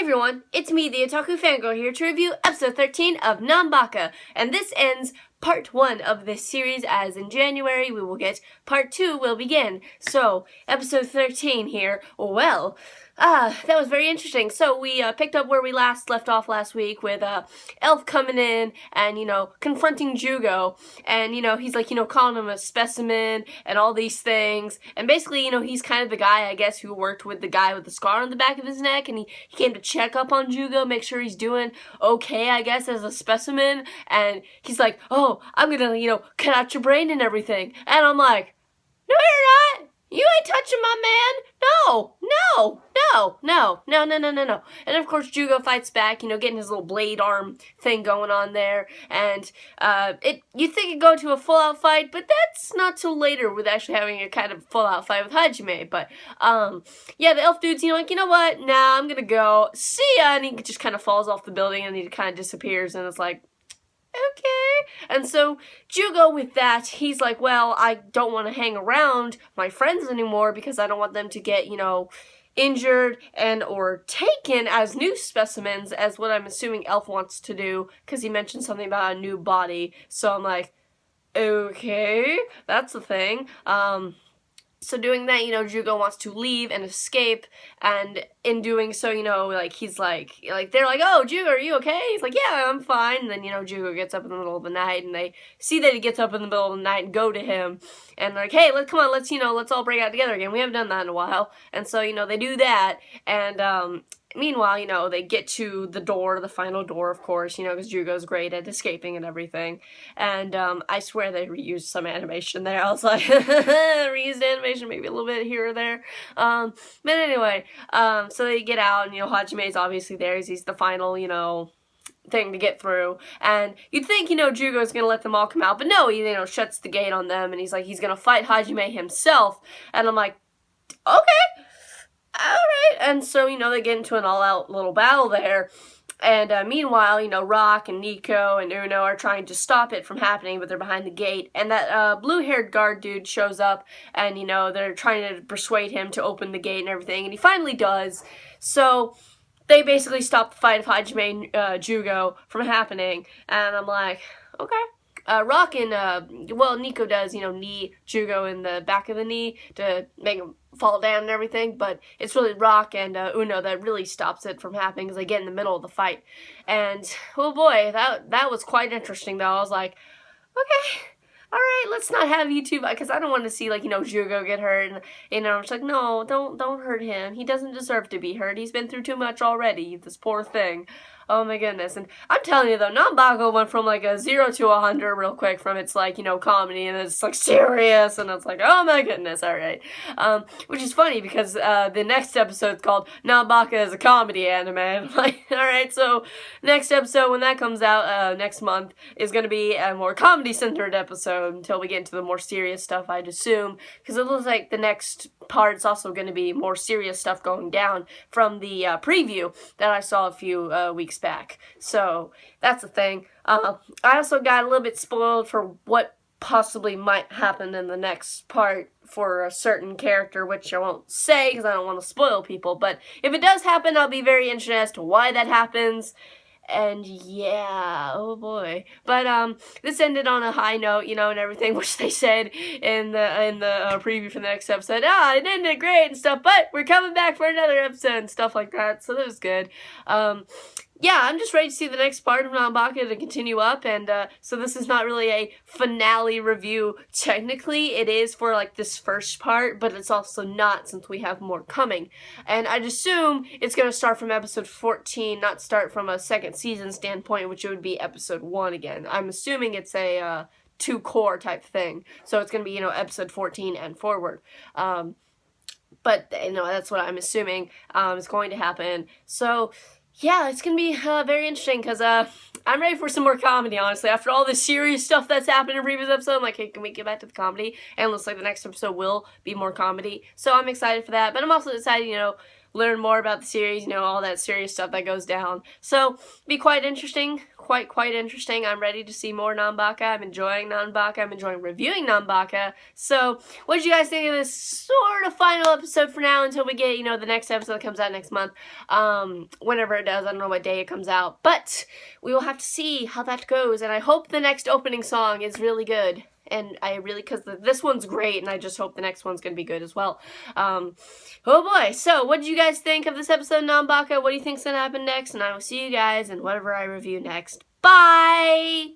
everyone, it's me, the Otaku Fangirl, here to review episode 13 of Nanbaka, and this ends part 1 of this series, as in January we will get part 2 will begin. So, episode 13 here, well, that was very interesting. So we picked up where we left off last week with Elf coming in and, confronting Jugo, and, he's like, calling him a specimen and all these things, and basically, he's kind of the guy, I guess, who worked with the guy with the scar on the back of his neck, and he came to check up on Jugo, make sure he's doing okay, I guess, as a specimen, and he's like, oh, I'm gonna, cut out your brain and everything, and I'm like, no, you're not! You ain't touching my man! No! And of course, Jugo fights back, getting his little blade arm thing going on there. And you think it'd go to a full-out fight, but that's not till later with actually having a kind of full-out fight with Hajime. But, yeah, the elf dude's, like, you know what? Nah, I'm gonna go. See ya! And he just kind of falls off the building and he kind of disappears. And it's like, okay. And so Jugo, with that, he's like, well, I don't want to hang around my friends anymore because I don't want them to get, injured and or taken as new specimens, as what I'm assuming Elf wants to do, because he mentioned something about a new body. So I'm like, okay, that's the thing. So doing that, Jugo wants to leave and escape, and in doing so, he's like, they're like, oh, Jugo, are you okay? He's like, yeah, I'm fine. And then, Jugo gets up in the middle of the night, and they see that he gets up in the middle of the night and go to him, and like, hey, come on, let's all break out together again. We haven't done that in a while. And so, they do that, and, meanwhile, they get to the door, the final door, of course, because Jugo's great at escaping and everything. And I swear they reused some animation there. I was like, reused animation, maybe a little bit here or there. But anyway, so they get out, and, Hajime's obviously there. He's the final, thing to get through. And you'd think, Jugo's gonna let them all come out. But no, he, shuts the gate on them, and he's like, he's gonna fight Hajime himself. And I'm like, okay. Alright, and so, they get into an all-out little battle there, and meanwhile, Rock and Nico and Uno are trying to stop it from happening, but they're behind the gate, and that blue-haired guard dude shows up, and, they're trying to persuade him to open the gate and everything, and he finally does. So they basically stop the fight of Hajime and Jugo from happening, and I'm like, okay. Rock and, Nico does, knee Jugo in the back of the knee to make him fall down and everything, but it's really Rock and Uno that really stops it from happening because they get in the middle of the fight. And, oh boy, that was quite interesting, though. I was like, okay, alright, let's not have you two, because I don't want to see, Jugo get hurt, and, I'm just like, no, don't hurt him. He doesn't deserve to be hurt. He's been through too much already, this poor thing. Oh my goodness. And I'm telling you though, Nanbaka went from a 0 to 100 real quick from its comedy, and it's serious, and it's like, oh my goodness, alright. Which is funny because the next episode's called Nanbaka is a comedy anime. I'm like, alright, so next episode when that comes out next month is gonna be a more comedy centered episode until we get into the more serious stuff, I'd assume, because it looks like the next part's also gonna be more serious stuff going down from the preview that I saw a few weeks back. So that's the thing. I also got a little bit spoiled for what possibly might happen in the next part for a certain character, which I won't say because I don't want to spoil people, but if it does happen, I'll be very interested as to why that happens. And yeah, oh boy. But this ended on a high note, and everything, which they said in the preview for the next episode. It ended great and stuff, but we're coming back for another episode and stuff like that. So that was good. Yeah, I'm just ready to see the next part of Nanbaka to continue up, and so this is not really a finale review. Technically, it is for this first part, but it's also not, since we have more coming. And I'd assume it's going to start from episode 14, not start from a second season standpoint, which would be episode 1 again. I'm assuming it's a 2-core type thing, so it's going to be, episode 14 and forward. But, that's what I'm assuming is going to happen. So yeah, it's going to be very interesting because I'm ready for some more comedy, honestly. After all the serious stuff that's happened in previous episodes, I'm like, hey, can we get back to the comedy? And it looks like the next episode will be more comedy. So I'm excited for that. But I'm also excited, learn more about the series, all that serious stuff that goes down. So, be quite interesting. Quite interesting. I'm ready to see more Nanbaka. I'm enjoying Nanbaka. I'm enjoying reviewing Nanbaka. So, what did you guys think of this sort of final episode for now until we get, the next episode that comes out next month? Whenever it does. I don't know what day it comes out. But we will have to see how that goes. And I hope the next opening song is really good. And I really, because this one's great, and I just hope the next one's going to be good as well. Oh boy. So, what did you guys think of this episode of Nanbaka? What do you think's going to happen next? And I will see you guys in whatever I review next. Bye!